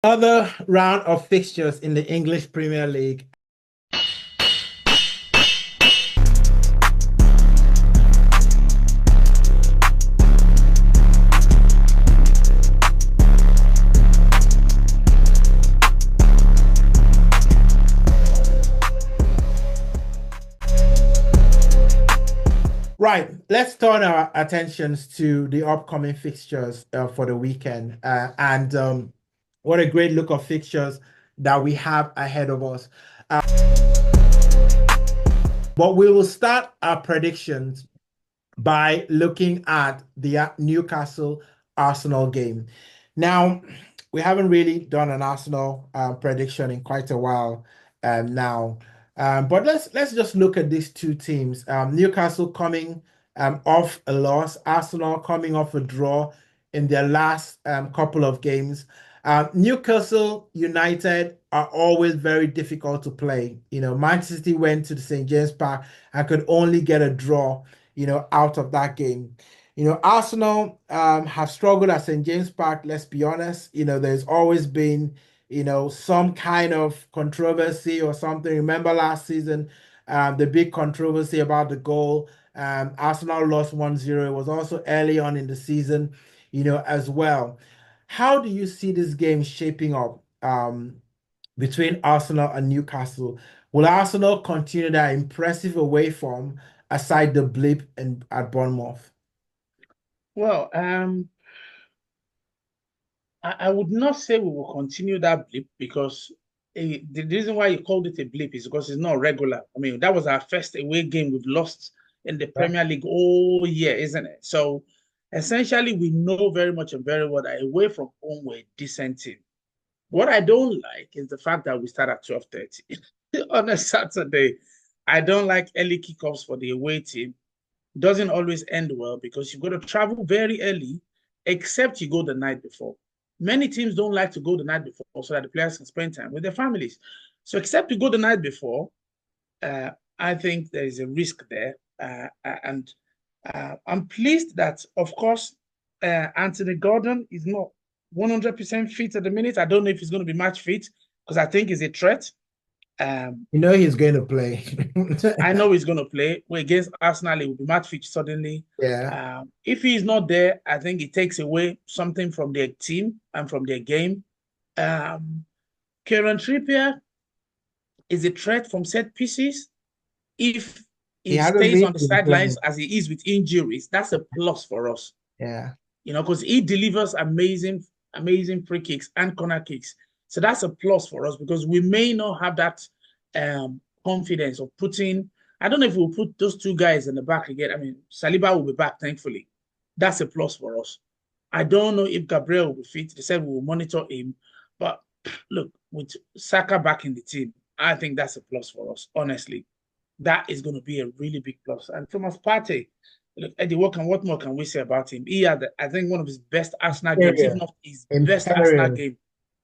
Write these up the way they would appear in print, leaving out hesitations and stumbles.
Another round of fixtures in the English Premier League. Right, let's turn our attentions to the upcoming fixtures for the weekend. And what a great look of fixtures that we have ahead of us. But we will start our predictions by looking at the Newcastle Arsenal game. Now, we haven't really done an Arsenal prediction in quite a while now. But let's just look at these two teams. Newcastle coming off a loss, Arsenal coming off a draw in their last couple of games. Newcastle United are always very difficult to play. Manchester City went to the St. James Park and could only get a draw out of that game. Arsenal have struggled at St. James Park, let's be honest. There's always been, some kind of controversy or something. Remember last season, the big controversy about the goal. Arsenal lost 1-0. It was also early on in the season, as well. How do you see this game shaping up between Arsenal and Newcastle? Will Arsenal continue their impressive away form aside the blip at Bournemouth? Well, I would not say we will continue that blip because the reason why you called it a blip is because it's not regular. I mean, that was our first away game we've lost in the Yeah. Premier League all year, isn't it? So essentially, we know very much and very well that away from home, we're a decent team. What I don't like is the fact that we start at 12:30 on a Saturday. I don't like early kickoffs for the away team. Doesn't always end well because you've got to travel very early, except you go the night before. Many teams don't like to go the night before so that the players can spend time with their families. So except you go the night before, I think there is a risk there. And I'm pleased that, of course, Anthony Gordon is not 100% fit at the minute. I don't know if he's going to be match fit because I think he's a threat. He's going to play. I know he's going to play. Well, against Arsenal, he will be match fit suddenly. Yeah. If he's not there, I think it takes away something from their team and from their game. Kieran Trippier is a threat from set pieces. If He he hasn't stays been on the to the sidelines Premier. as he is with injuries, that's a plus for us. Yeah. Because he delivers amazing, amazing free kicks and corner kicks. So that's a plus for us because we may not have that confidence of putting. I don't know if we'll put those two guys in the back again. I mean, Saliba will be back, thankfully. That's a plus for us. I don't know if Gabriel will be fit. They said we will monitor him. But look, with Saka back in the team, I think that's a plus for us, honestly. That is going to be a really big plus. And Thomas Partey, look, Eddie, what more can we say about him? He had, I think, one of his best Arsenal games, if Imperial. not his best Arsenal Imperial. game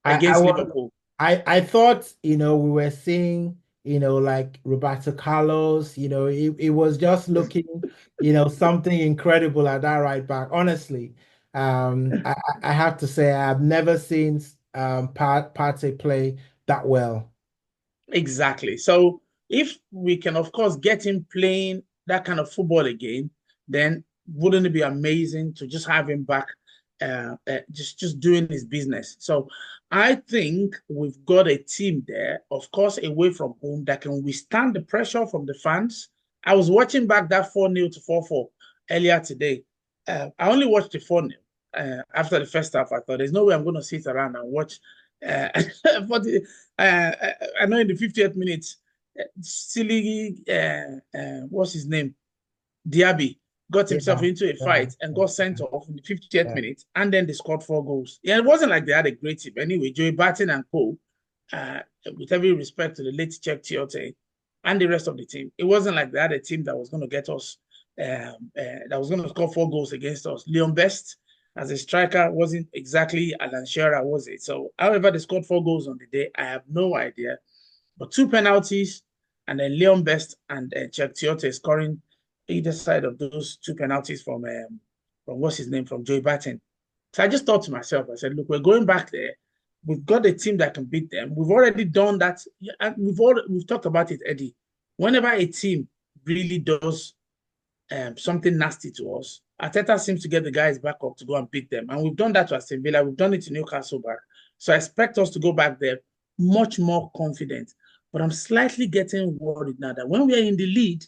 I against was Liverpool. I thought, we were seeing, like Roberto Carlos, it was just looking, something incredible at that right back. Honestly, I have to say I've never seen Partey play that well. Exactly. So if we can, of course, get him playing that kind of football again, then wouldn't it be amazing to just have him back, just doing his business? So I think we've got a team there, of course, away from home that can withstand the pressure from the fans. I was watching back that 4-0 to 4-4 earlier today. I only watched the 4-0. After the first half, I thought there's no way I'm going to sit around and watch uh, for the I know in the 50th minute, silly, what's his name? Diaby got Yeah, himself into a yeah, fight and got sent off in the 50th yeah. minute, and then they scored 4 goals. Yeah, it wasn't like they had a great team. Anyway, Joey Barton and Co., uh, with every respect to the late Czech Tiote and the rest of the team, it wasn't like they had a team that was going to get us, that was going to score 4 goals against us. Leon Best, as a striker, wasn't exactly Alan Shearer, was it? So, however, they scored 4 goals on the day. I have no idea. But two penalties, and then Leon Best and Czech Tiote scoring either side of those two penalties from what's his name, from Joey Barton. So I just thought to myself, I said, look, we're going back there. We've got a team that can beat them. We've already done that. And we've talked about it, Eddie. Whenever a team really does something nasty to us, Arteta seems to get the guys back up to go and beat them. And we've done that to Aston Villa. We've done it to Newcastle back. So I expect us to go back there much more confident. But I'm slightly getting worried now that when we are in the lead,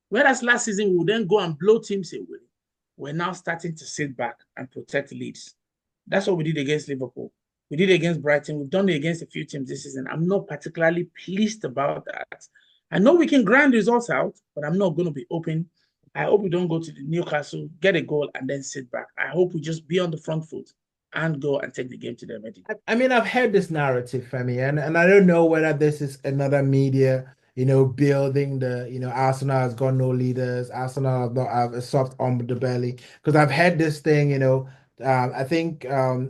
whereas last season we would then go and blow teams away, we're now starting to sit back and protect leads. That's what we did against Liverpool. We did it against Brighton. We've done it against a few teams this season. I'm not particularly pleased about that. I know we can grind results out, but I'm not going to be open. I hope we don't go to the Newcastle, get a goal, and then sit back. I hope we just be on the front foot and go and take the game to them, Eddie. I mean, I've heard this narrative, Femi, and I don't know whether this is another media, building Arsenal has got no leaders, Arsenal have not have a soft underbelly. Because I've heard this thing, I think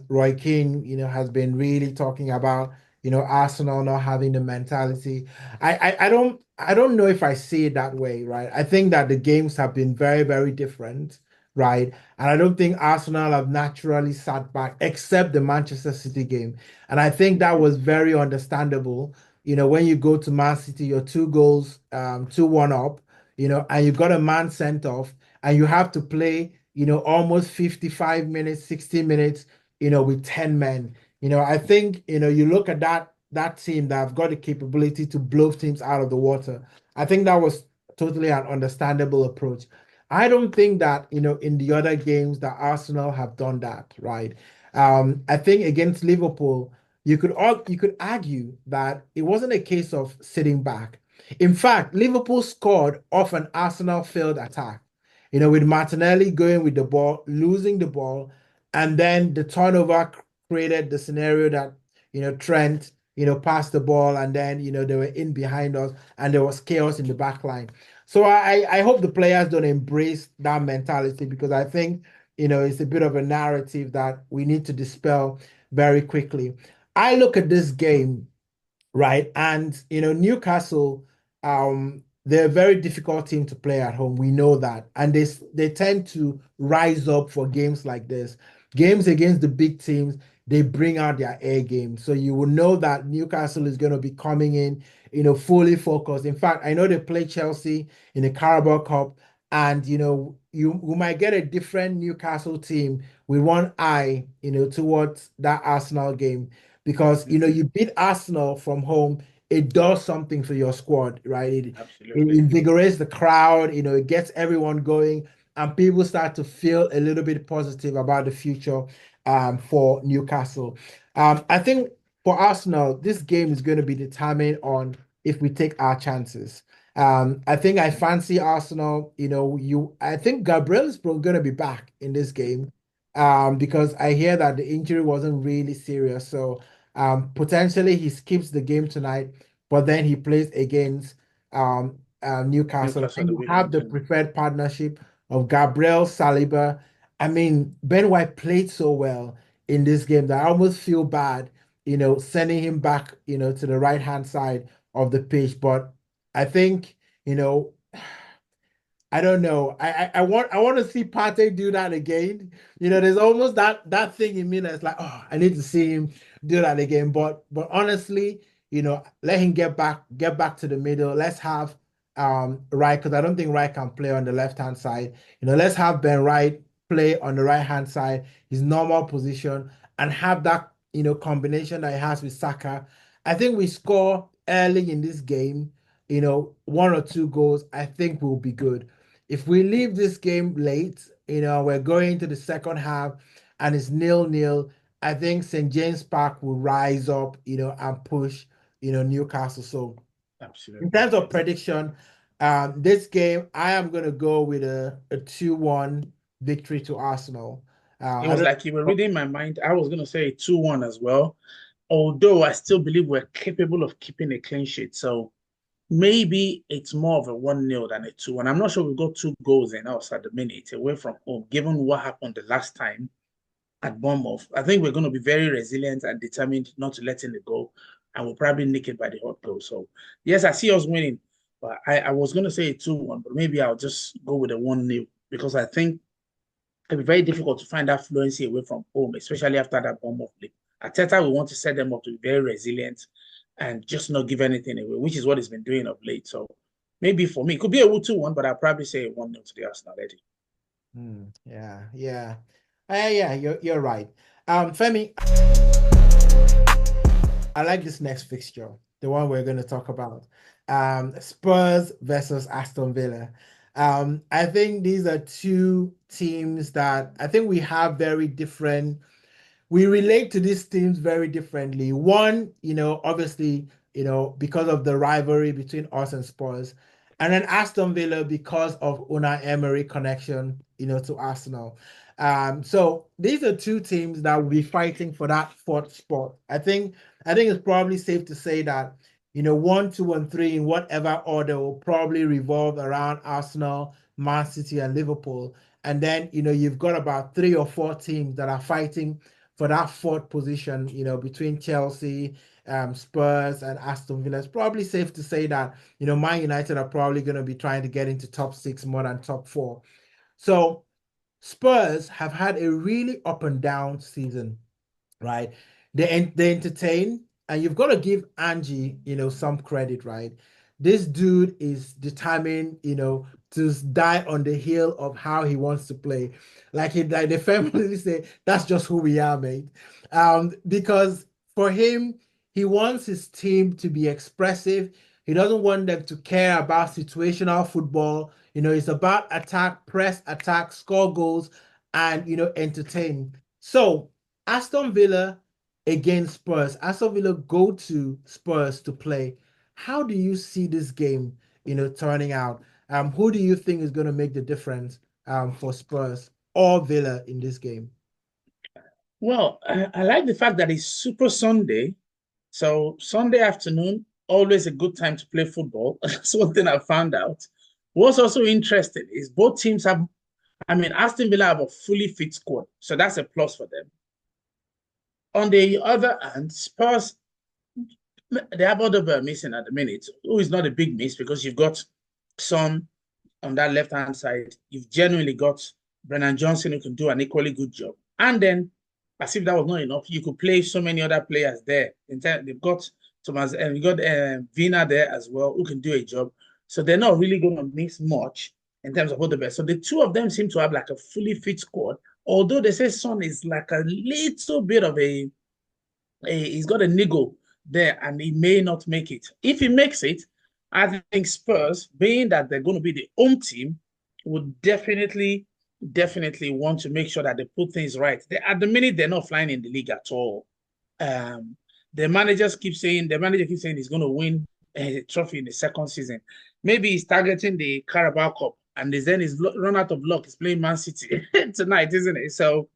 Roy Keane, has been really talking about, Arsenal not having the mentality. I don't know if I see it that way, right? I think that the games have been very, very different, right? And I don't think Arsenal have naturally sat back, except the Manchester City game. And I think that was very understandable. When you go to Man City, you're 2 goals, 2-1 up, and you got a man sent off, and you have to play, almost 55 minutes, 60 minutes, with 10 men. I think, you look at that team that have got the capability to blow teams out of the water. I think that was totally an understandable approach. I don't think that, in the other games that Arsenal have done that, right? I think against Liverpool, you could argue that it wasn't a case of sitting back. In fact, Liverpool scored off an Arsenal failed attack. With Martinelli going with the ball, losing the ball, and then the turnover created the scenario that, Trent, passed the ball, and then, they were in behind us, and there was chaos in the back line. So I hope the players don't embrace that mentality, because I think, it's a bit of a narrative that we need to dispel very quickly. I look at this game, right? And Newcastle, they're a very difficult team to play at home. We know that, and they tend to rise up for games like this. Games against the big teams, they bring out their A game. So you will know that Newcastle is going to be coming in, fully focused. In fact, I know they play Chelsea in the Carabao Cup, and you might get a different Newcastle team with one eye, towards that Arsenal game, because you beat Arsenal from home, it does something for your squad, right? It Absolutely. invigorates the crowd, it gets everyone going, and people start to feel a little bit positive about the future, for Newcastle. I think for Arsenal, this game is going to be determined on if we take our chances. I think I fancy Arsenal. I think Gabriel is going to be back in this game, because I hear that the injury wasn't really serious. So potentially he skips the game tonight, but then he plays against Newcastle. I Newcastle think the you have weekend. the preferred partnership of Gabriel Saliba. I mean, Ben White played so well in this game that I almost feel bad, sending him back, to the right hand side of the pitch. But I think, you know, I don't know. I want to see Partey do that again. There's almost that thing in me that's like, oh, I need to see him do that again. But honestly, let him get back to the middle. Let's have Wright, because I don't think Wright can play on the left hand side. Let's have Ben Wright play on the right hand side, his normal position, and have that combination that he has with Saka. I think we score early in this game, 1 or 2 goals. I think we'll be good. If we leave this game late, we're going to the second half and it's 0-0. I think St. James Park will rise up, and push, Newcastle. So in Absolutely. terms of prediction, this game, I am going to go with a 2-1 victory to Arsenal. It I was don't like you were know. reading my mind. I was going to say 2-1 as well, although I still believe we're capable of keeping a clean sheet. So maybe it's more of a 1-0 than a 2-1. I'm not sure we've got 2 goals in us at the minute away from home, given what happened the last time at Bournemouth. I think we're going to be very resilient and determined not to let in the goal, and we'll probably nick it by the hot goal. So, yes, I see us winning, but I was going to say a 2-1, but maybe I'll just go with a 1-0 because I think it'll be very difficult to find that fluency away from home, especially after that Bournemouth play. Arteta will want to set them up to be very resilient and just not give anything away, which is what he's been doing of late. So maybe for me, it could be a 2-1, but I'll probably say 1-0 to the Arsenal already. Yeah, yeah. Yeah, you're right. Femi, I like this next fixture, the one we're going to talk about. Spurs versus Aston Villa. I think these are two teams that I think we have very different, we relate to these teams very differently. One, obviously, because of the rivalry between us and Spurs, and then Aston Villa because of Unai Emery connection, to Arsenal. So these are two teams that will be fighting for that fourth spot. I think it's probably safe to say that, 1, 2, and 3 in whatever order will probably revolve around Arsenal, Man City, and Liverpool. And then, you've got about 3 or 4 teams that are fighting for that fourth position, between Chelsea, Spurs, and Aston Villa. It's probably safe to say that, Man United are probably going to be trying to get into top 6 more than top 4. So Spurs have had a really up and down season, right? They entertain, and you've got to give Angie, some credit, right? This dude is determined, to die on the hill of how he wants to play. Like the family say, that's just who we are, mate. Because for him, he wants his team to be expressive. He doesn't want them to care about situational football. It's about attack, press, attack, score goals, and entertain. So Aston Villa against Spurs. Aston Villa go to Spurs to play. How do you see this game, turning out? Who do you think is going to make the difference for Spurs or Villa in this game? Well, I like the fact that it's Super Sunday. So Sunday afternoon, always a good time to play football. That's one thing I found out. What's also interesting is both teams have, Aston Villa have a fully fit squad. So that's a plus for them. On the other hand, Spurs, they have Odegaard missing at the minute, who is not a big miss because you've got Son on that left-hand side. You've genuinely got Brennan Johnson who can do an equally good job. And then, as if that was not enough, you could play so many other players there. They've got Thomas and you got Vina there as well who can do a job. So they're not really going to miss much in terms of Odegaard. So the two of them seem to have like a fully fit squad. Although they say Son is like a little bit of he's got a niggle there and he may not make it. If he makes it, I think Spurs, being that they're going to be the home team, would definitely want to make sure that they put things right. At the minute, they're not flying in the league at all. The manager keeps saying he's going to win a trophy in the second season. Maybe he's targeting the Carabao Cup, and then he's run out of luck. He's playing Man City tonight, isn't it? So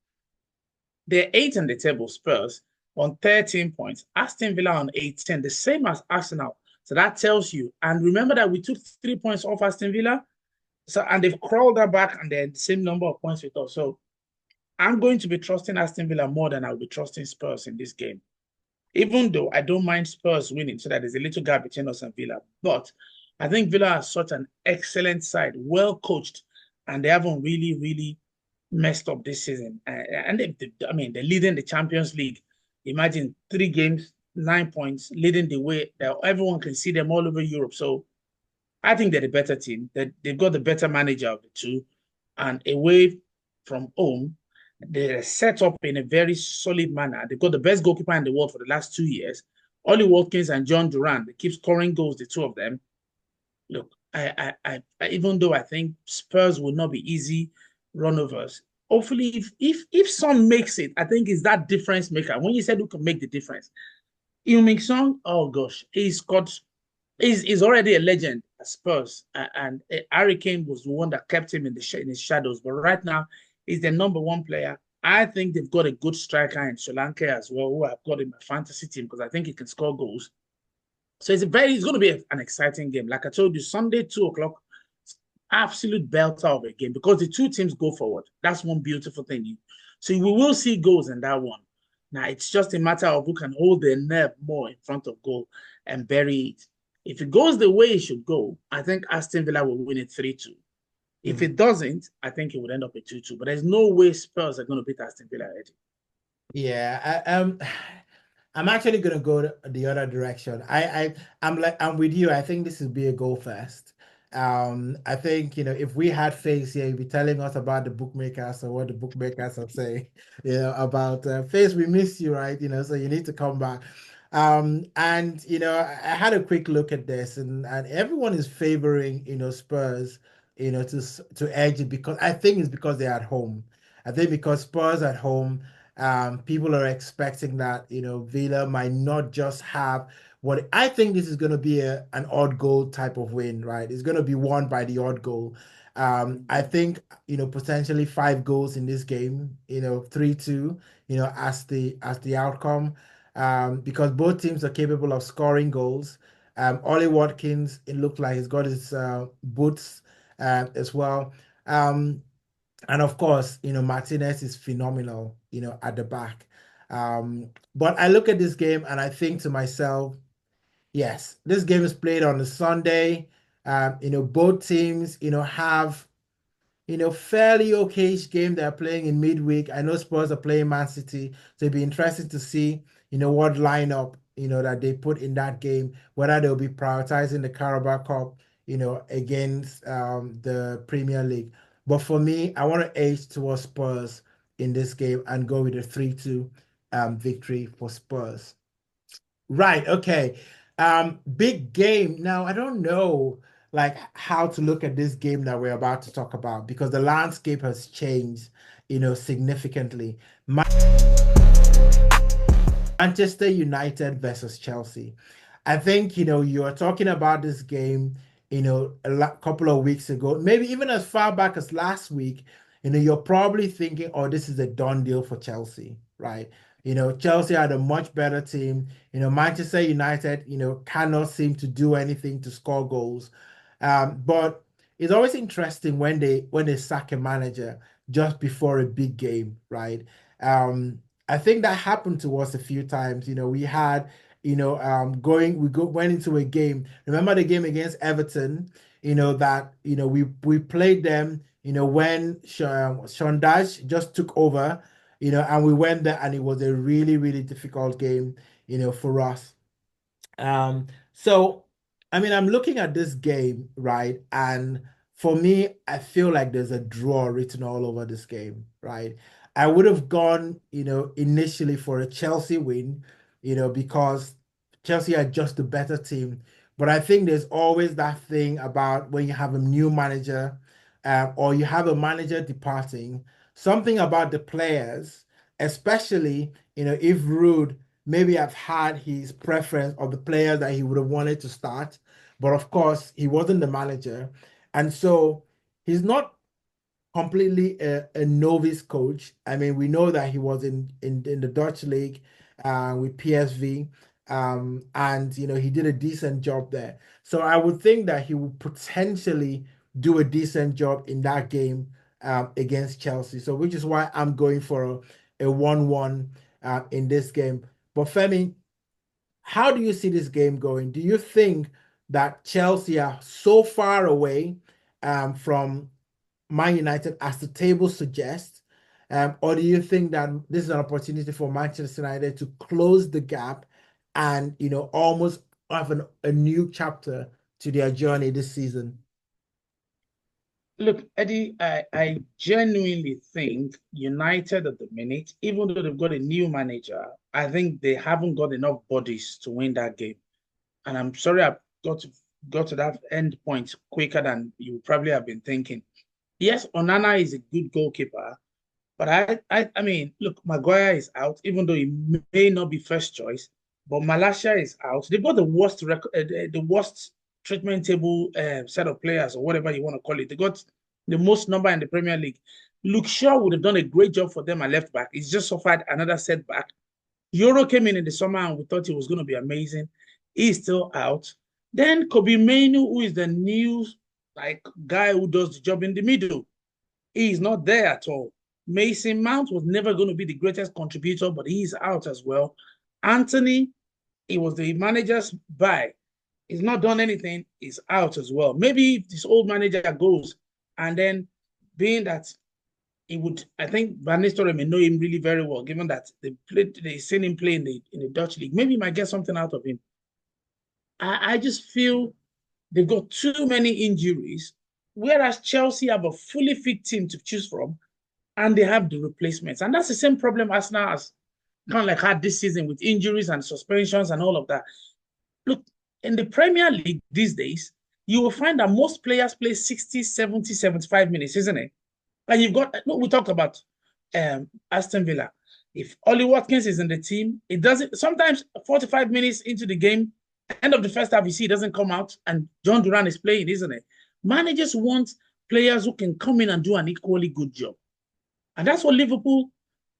they're 8th on the table, Spurs, on 13 points. Aston Villa on 18, the same as Arsenal. So that tells you. And remember that we took 3 points off Aston Villa. And they've crawled that back and they're the same number of points with us. So I'm going to be trusting Aston Villa more than I'll be trusting Spurs in this game. Even though I don't mind Spurs winning, so that there's a little gap between us and Villa. But I think Villa are such an excellent side, well coached, and they haven't really messed up this season. And they're leading the Champions League. Imagine 3 games, 9 points, leading the way. Everyone can see them all over Europe. So I think they're the better team. They've got the better manager of the two. And away from home, they're set up in a very solid manner. They've got the best goalkeeper in the world for the last 2 years. Ollie Watkins and John Duran, they keep scoring goals, the two of them. Look, even though I think Spurs will not be easy runovers, hopefully if Son makes it, I think is that difference maker. When you said who can make the difference, Heung-min Son, oh gosh, he's already a legend at Spurs, and Harry Kane was the one that kept him in his shadows. But right now, he's the number 1 player. I think they've got a good striker in Sri Lanka as well, who I've got in my fantasy team because I think he can score goals. So it's going to be an exciting game. Like I told you, Sunday 2 o'clock, absolute belter of a game because the two teams go forward. That's one beautiful thing. So we will see goals in that one. Now it's just a matter of who can hold their nerve more in front of goal and bury it. If it goes the way it should go, I think Aston Villa will win it 3-2. If it doesn't, I think it would end up a 2-2. But there's no way Spurs are going to beat Aston Villa already. Yeah, I'm actually gonna go the other direction. I'm with you. I think this would be a goal fest. I think if we had Face here, he'd be telling us about the bookmakers or what the bookmakers are saying, about Face. We miss you, right? So you need to come back. And I had a quick look at this, and everyone is favoring Spurs, to edge it because I think it's because they're at home. I think because Spurs at home, people are expecting that Villa might not just have what I think this is going to be an odd goal type of win, right? It's going to be won by the odd goal. I think potentially 5 goals in this game, 3-2, as the outcome, because both teams are capable of scoring goals. Ollie Watkins, it looked like he's got his boots as well. And of course, Martinez is phenomenal, at the back. But I look at this game and I think to myself, yes, this game is played on a Sunday. Both teams, have fairly okay game they're playing in midweek. I know Spurs are playing Man City, so it'd be interesting to see, what lineup, that they put in that game, whether they'll be prioritizing the Carabao Cup, against the Premier League. But for me, I want to edge towards Spurs in this game and go with a 3-2 victory for Spurs. Right, okay. Big game. Now, I don't know like how to look at this game that we're about to talk about because the landscape has changed, significantly. Manchester United versus Chelsea. I think, you are talking about this game, a couple of weeks ago, maybe even as far back as last week, you're probably thinking, oh, this is a done deal for Chelsea, right? Chelsea had a much better team. Manchester United, cannot seem to do anything to score goals. But it's always interesting when they sack a manager just before a big game, right? I think that happened to us a few times. We had, went into a game. Remember the game against Everton, that, we played them, when Sean Dash just took over, and we went there and it was a really, really difficult game, for us. So I mean, I'm looking at this game, right? And for me, I feel like there's a draw written all over this game, right? I would have gone, initially for a Chelsea win, because Chelsea are just a better team. But I think there's always that thing about when you have a new manager, or you have a manager departing, something about the players, especially, if Rude maybe have had his preference of the players that he would have wanted to start. But of course, he wasn't the manager. And so he's not completely a novice coach. I mean, we know that he was in the Dutch league, with PSV, and he did a decent job there. So I would think that he would potentially do a decent job in that game, against Chelsea. So which is why I'm going for a 1-1, in this game. But Femi, how do you see this game going? Do you think that Chelsea are so far away, from Man United as the table suggests? Or do you think that this is an opportunity for Manchester United to close the gap and, almost have a new chapter to their journey this season? Look, Eddie, I genuinely think United at the minute, even though they've got a new manager, I think they haven't got enough bodies to win that game. And I'm sorry I got to that end point quicker than you probably have been thinking. Yes, Onana is a good goalkeeper, but I mean, look, Maguire is out, even though he may not be first choice, but Malaysia is out. They've got the worst record, the worst treatment table set of players, or whatever you want to call it. They got the most number in the Premier League. Luke Shaw would have done a great job for them at left back. He's just suffered another setback. Euro came in the summer and we thought he was going to be amazing. He's still out. Then Kobe Mainu, who is the new guy who does the job in the middle, he's not there at all. Mason Mount was never going to be the greatest contributor, but he's out as well. Anthony, he was the manager's buy. He's not done anything. He's out as well. Maybe if this old manager goes, and then being that I think Van Nistelrooy may know him really very well, given that they seen him play in the Dutch league. Maybe he might get something out of him. I just feel they've got too many injuries, whereas Chelsea have a fully fit team to choose from, and they have the replacements. And that's the same problem Arsenal has kind of like had this season with injuries and suspensions and all of that. Look, in the Premier League these days, you will find that most players play 60, 70, 75 minutes, isn't it? And you've got, no, we talked about Aston Villa. If Ollie Watkins is in the team, it doesn't, sometimes 45 minutes into the game, end of the first half, you see, it doesn't come out, and John Duran is playing, isn't it? Managers want players who can come in and do an equally good job. And that's what Liverpool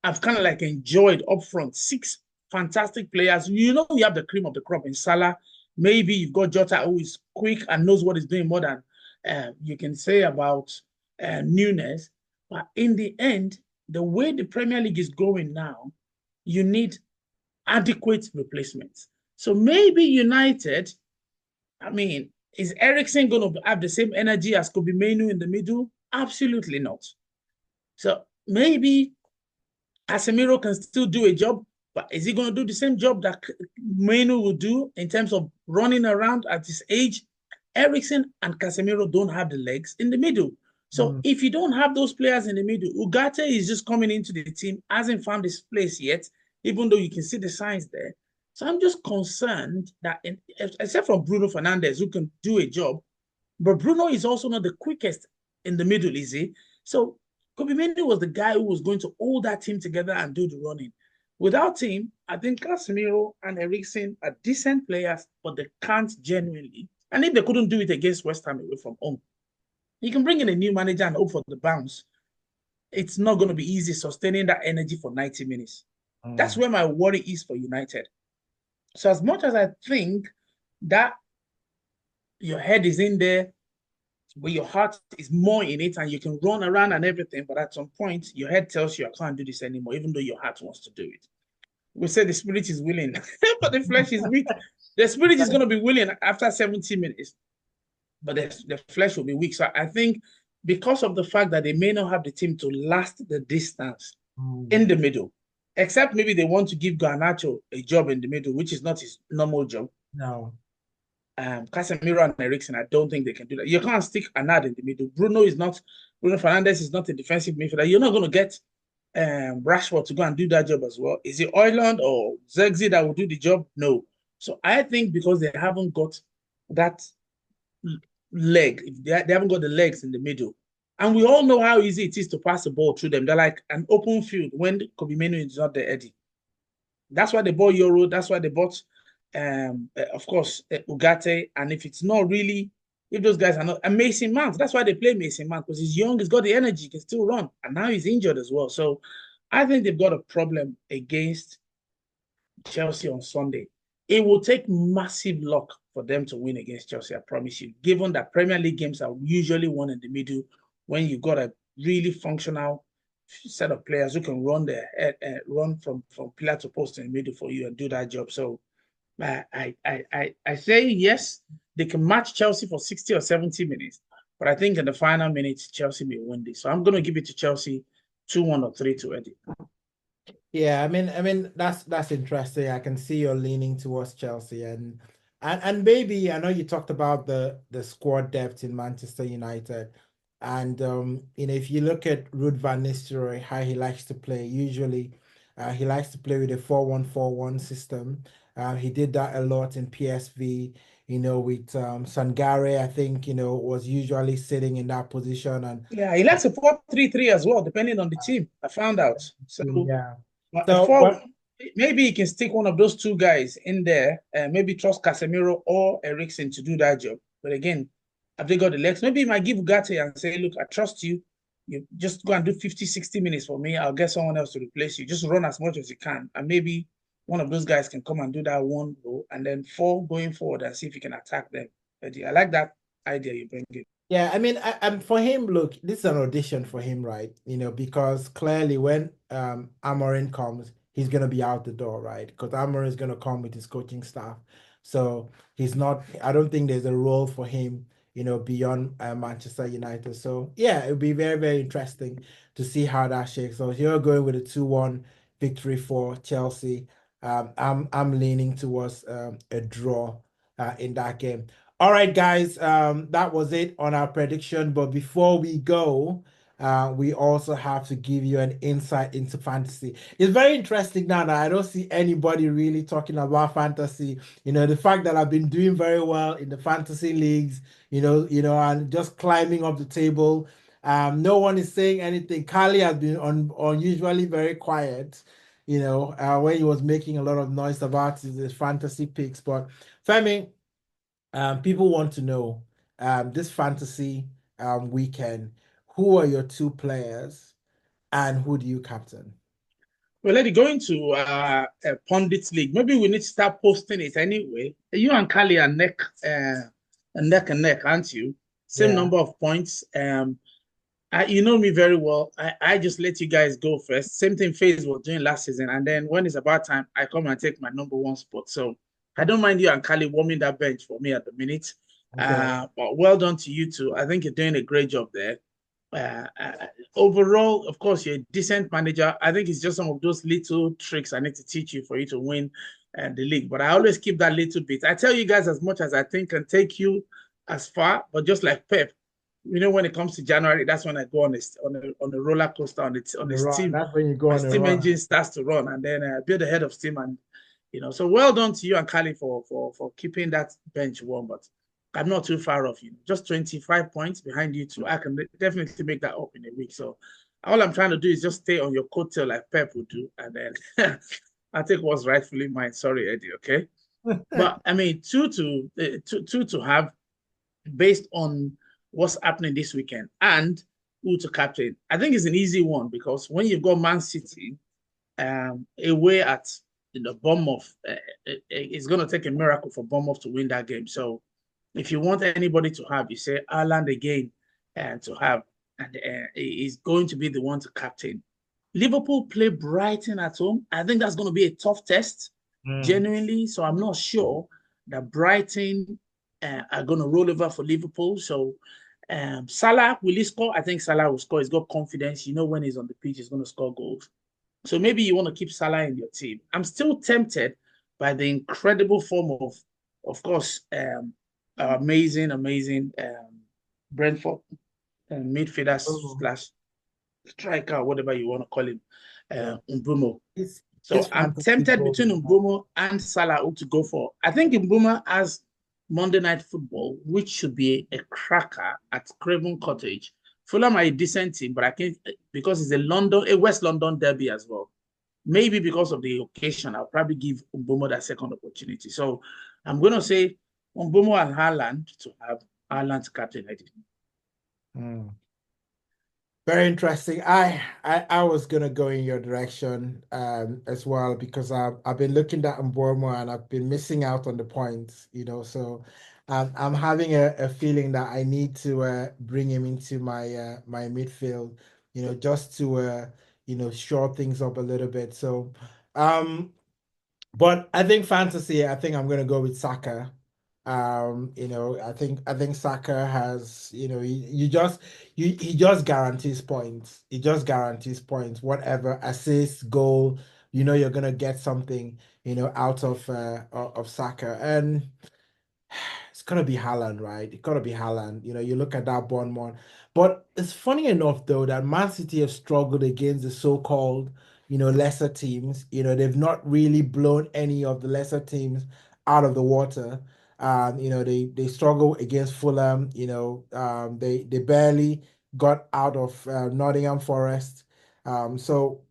have kind of like enjoyed up front. Six fantastic players. You know, you have the cream of the crop in Salah. Maybe you've got Jota, who is quick and knows what he's doing more than you can say about Nunes. But in the end, the way the Premier League is going now, you need adequate replacements. So maybe United, I mean, is Eriksen going to have the same energy as Kobe Mainoo in the middle? Absolutely not. So maybe Casemiro can still do a job, but is he going to do the same job that Mainoo will do in terms of running around at his age? Eriksen and Casemiro don't have the legs in the middle. So if you don't have those players in the middle, Ugarte is just coming into the team, hasn't found his place yet, even though you can see the signs there. So I'm just concerned that, except for Bruno Fernandes, who can do a job, but Bruno is also not the quickest in the middle, is he? So Kobe Mainoo was the guy who was going to hold that team together and do the running. Without him, I think Casemiro and Eriksen are decent players, but they can't genuinely. And if they couldn't do it against West Ham away from home, you can bring in a new manager and hope for the bounce. It's not going to be easy sustaining that energy for 90 minutes. That's where my worry is for United. So as much as I think that your head is in there, but your heart is more in it and you can run around and everything, but at some point, your head tells you, I can't do this anymore, even though your heart wants to do it. We say the spirit is willing, but the flesh is weak. The spirit is going to be willing after 70 minutes, but the flesh will be weak. So I think because of the fact that they may not have the team to last the distance in the middle, except maybe they want to give Garnacho a job in the middle, which is not his normal job. No. Casemiro and Eriksen, I don't think they can do that. You can't stick Anad in the middle. Bruno Fernandes is not a defensive midfielder. You're not going to get Rashford to go and do that job as well. Is it Oiland or Zexi that will do the job? No. So I think because they haven't got that leg, they haven't got the legs in the middle. And we all know how easy it is to pass the ball through them. They're like an open field when Kobe Mainoo is not there, Eddie. That's why they bought Euro. That's why they bought of course, Ugarte, and if it's not really, if those guys are not, and Mason Mount, that's why they play Mason Mount, because he's young, he's got the energy, he can still run, and now he's injured as well. So I think they've got a problem against Chelsea on Sunday. It will take massive luck for them to win against Chelsea, I promise you, given that Premier League games are usually won in the middle when you've got a really functional set of players who can run from pillar to post in the middle for you and do that job. So I say yes, they can match Chelsea for 60 or 70 minutes, but I think in the final minutes, Chelsea may win this. So I'm going to give it to Chelsea 2-1 or 3-2, Eddie. Yeah, I mean that's interesting. I can see you're leaning towards Chelsea and maybe I know you talked about the squad depth in Manchester United. And if you look at Ruud van Nistelrooy, how he likes to play, usually he likes to play with a 4-1-4-1 system. He did that a lot in PSV, with Sangare, I think, was usually sitting in that position. And Yeah, he likes a 4-3-3 as well, depending on the team. I found out. So, yeah. So, four, maybe he can stick one of those two guys in there, and maybe trust Casemiro or Eriksen to do that job. But again, have they got the legs? Maybe he might give Ugarte and say, look, I trust you. You just go and do 50, 60 minutes for me. I'll get someone else to replace you. Just run as much as you can. And maybe one of those guys can come and do that one goal, and then 4 going forward and see if you can attack them. I like that idea you bring in. yeah, I mean, and for him, look, this is an audition for him, right? Because clearly when Amorim comes, he's gonna be out the door, right? Because Amorim is gonna come with his coaching staff. So he's not, I don't think there's a role for him, beyond Manchester United. So yeah, it'll be very, very interesting to see how that shakes out. You're going with a 2-1 victory for Chelsea. I'm leaning towards a draw in that game. All right, guys, that was it on our prediction. But before we go, we also have to give you an insight into fantasy. It's very interesting now that I don't see anybody really talking about fantasy. The fact that I've been doing very well in the fantasy leagues, and just climbing up the table. No one is saying anything. Kali has been unusually very quiet, when he was making a lot of noise about his fantasy picks. But Femi, people want to know this fantasy weekend, who are your two players and who do you captain? Well, let it go into a pundits league. Maybe we need to start posting it anyway. You and Kali are neck and neck, aren't you? Same Yeah. number of points. You know me very well. I just let you guys go first. Same thing FaZe was doing last season. And then when it's about time, I come and take my number one spot. So I don't mind you and Kali warming that bench for me at the minute. Okay. But well done to you two. I think you're doing a great job there. Uh, uh, Overall, of course, you're a decent manager. I think it's just some of those little tricks I need to teach you for you to win the league. But I always keep that little bit. I tell you guys as much as I think can take you as far, but just like Pep, when it comes to January, that's when I go on a roller coaster on On the the run. steam. That's when you go My on the steam run. engine starts to run, and then I build a head of steam, and so well done to you and Kali for keeping that bench warm. But I'm not too far off you. Just 25 points behind you two. I can definitely make that up in a week. So all I'm trying to do is just stay on your coattail like Pep would do, and then I take what's rightfully mine. Sorry, Eddie. Okay, but I mean two to have based on what's happening this weekend and who to captain. I think it's an easy one because when you've got Man City away at Bournemouth, it's going to take a miracle for Bournemouth to win that game. So if you want anybody to have, you say Ireland again and to have, and he's going to be the one to captain. Liverpool play Brighton at home. I think that's going to be a tough test, Mm. genuinely. So I'm not sure that Brighton are going to roll over for Liverpool. So Salah, will he score? I think Salah will score. He's got confidence. When he's on the pitch, he's going to score goals. So maybe you want to keep Salah in your team. I'm still tempted by the incredible form of course, amazing Brentford midfielder Oh, slash striker, whatever you want to call him, yeah. Mbumo. His So I'm fantasy tempted goals. between Mbumo and Salah who to go for. I think Mbumo has Monday Night Football, which should be a cracker at Craven Cottage. Fulham are a decent team, but I think because it's a West London derby as well. Maybe because of the occasion, I'll probably give Mbumo that second opportunity. So I'm going to say Mbumo and Haaland to have Haaland captain. Mm. Very interesting. I was gonna go in your direction as well because I've been looking at Mbomo and I've been missing out on the points, so I'm having a feeling that I need to bring him into my midfield, just to shore things up a little bit. So but I think fantasy, I think I'm gonna go with Saka. I think Saka has, he just guarantees points. He just guarantees points. Whatever assist, goal, you're gonna get something, out of Saka. And it's gonna be Haaland, right? It's gonna be Haaland. You look at that Bournemouth. But it's funny enough though that Man City have struggled against the so-called, lesser teams. They've not really blown any of the lesser teams out of the water. They struggle against Fulham. They barely got out of Nottingham Forest. So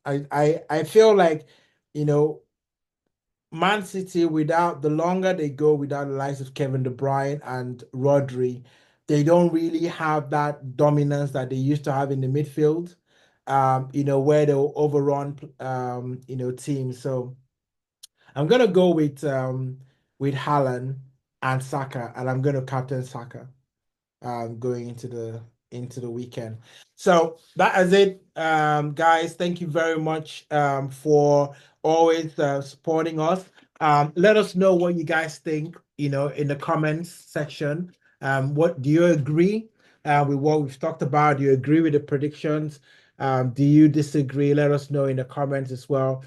I feel like, you know. Man City, without the longer they go without the likes of Kevin De Bruyne and Rodri, they don't really have that dominance that they used to have in the midfield, where they'll overrun, teams. So I'm gonna go with Haaland and Saka, and I'm gonna captain Saka going into the weekend. So that is it, guys. Thank you very much for always supporting us. Let us know what you guys think, in the comments section. What do you agree with what we've talked about? Do you agree with the predictions? Do you disagree? Let us know in the comments as well.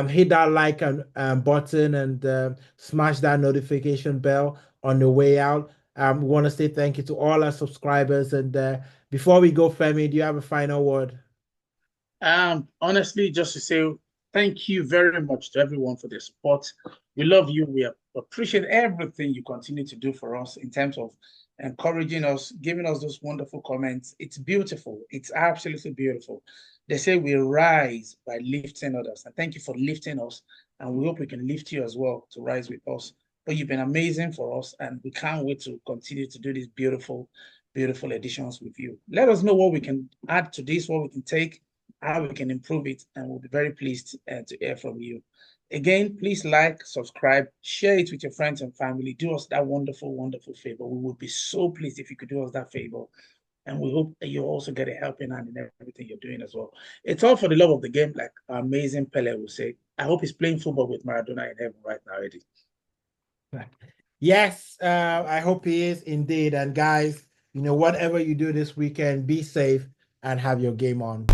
Hit that like and button and smash that notification bell on the way out. We want to say thank you to all our subscribers. And before we go, Femi, do you have a final word? Honestly, just to say thank you very much to everyone for their support. We love you. We appreciate everything you continue to do for us in terms of encouraging us, giving us those wonderful comments. It's beautiful. It's absolutely beautiful. They say we rise by lifting others. And thank you for lifting us. And we hope we can lift you as well to rise with us. But you've been amazing for us, and we can't wait to continue to do these beautiful, beautiful editions with you. Let us know what we can add to this, what we can take, how we can improve it, and we'll be very pleased to hear from you. Again, please like, subscribe, share it with your friends and family. Do us that wonderful, wonderful favor. We would be so pleased if you could do us that favor. And we hope that you also get a helping hand in everything you're doing as well. It's all for the love of the game, like our amazing Pele will say. I hope he's playing football with Maradona in heaven right now, Eddie. Yes, I hope he is indeed. And guys, whatever you do this weekend, be safe and have your game on.